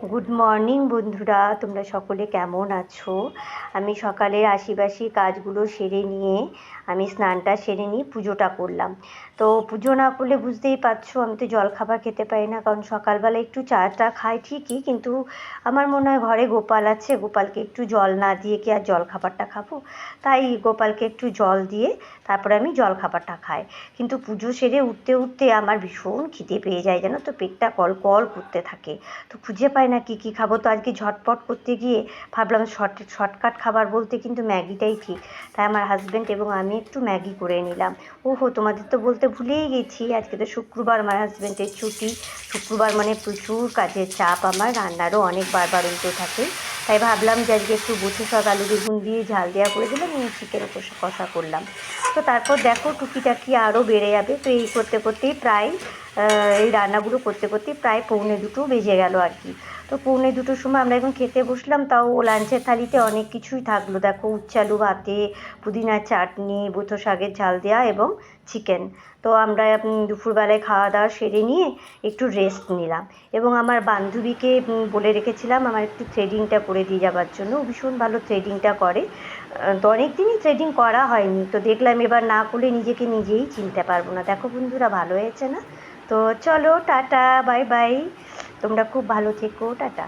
Good morning বন্ধুরা, তোমরা সকলে কেমন আছো? আমি সকালের আশিবাসি কাজগুলো সেরে নিয়ে আমি স্নানটা সেরে নিয়ে পুজোটা করলাম। তো পুজো না করলে বুঝতেই পারছো আমি তো জলখাবার খেতে পারি না, কারণ সকালবেলা একটু চাটা খাই ঠিকই, কিন্তু আমার মনে হয় ঘরে গোপাল আছে, গোপালকে একটু জল না দিয়ে কি আর জলখাবারটা খাবো? তাই গোপালকে একটু জল দিয়ে তারপরে আমি জলখাবারটা খাই। কিন্তু পুজো সেরে উঠতে উঠতে আমার ভীষণ খিদে পেয়ে যায়, জানো তো, পেটটা কল কল করতে থাকে। তো খুঁজে পাই না কী কী খাবো, তো আজকে ঝটপট করতে গিয়ে ভাবলাম শর্টকাট খাবার বলতে কিন্তু ম্যাগিটাই ঠিক। তাই আমার হাজব্যান্ড এবং আমি একটু ম্যাগি করে নিলাম। ওহো, তোমাদের তো বলতে ভুলেই গেছি, আজকে তো শুক্রবার, আমার হাজব্যান্ডের ছুটি। শুক্রবার মানে প্রচুর কাজের চাপ, আমার রান্নারও অনেক বাড়ন্ত থাকে। তাই ভাবলাম যে আজকে একটু বসে শাক আলু বেগুন দিয়ে ঝাল দেওয়া করে দিলাম, চিকেন কষা করলাম। তো তারপর দেখো টুকিটাকি আরও বেড়ে যাবে। তো এই করতে করতেই প্রায় এই রান্নাগুলো করতে করতেই প্রায় 1:45 বেজে গেল আর কি। তো 1:45 সময় আমরা এখন খেতে বসলাম, তাও লাঞ্চের থালিতে অনেক কিছুই থাকলো। দেখো, উচ্ছে আলু ভাতে, পুদিনার চাটনি, বুটো শাকের ঝাল দেওয়া এবং চিকেন। তো আমরা দুপুরবেলায় খাওয়া দাওয়া সেরে নিয়ে একটু রেস্ট নিলাম, এবং আমার বান্ধবীকে বলে রেখেছিলাম আমার একটু থ্রেডিংটা করে দিয়ে যাবার জন্য। ও ভীষণ ভালো থ্রেডিংটা করে। তো অনেক দিনই থ্রেডিং করা হয়নি, তো দেখলাম এবার না করলে নিজেকে নিজেই চিনতে পারবো না। দেখো বন্ধুরা, ভালো হয়েছে না? তো চলো টাটা, বাই বাই। তোমরা খুব ভালো থেকো, টাটা।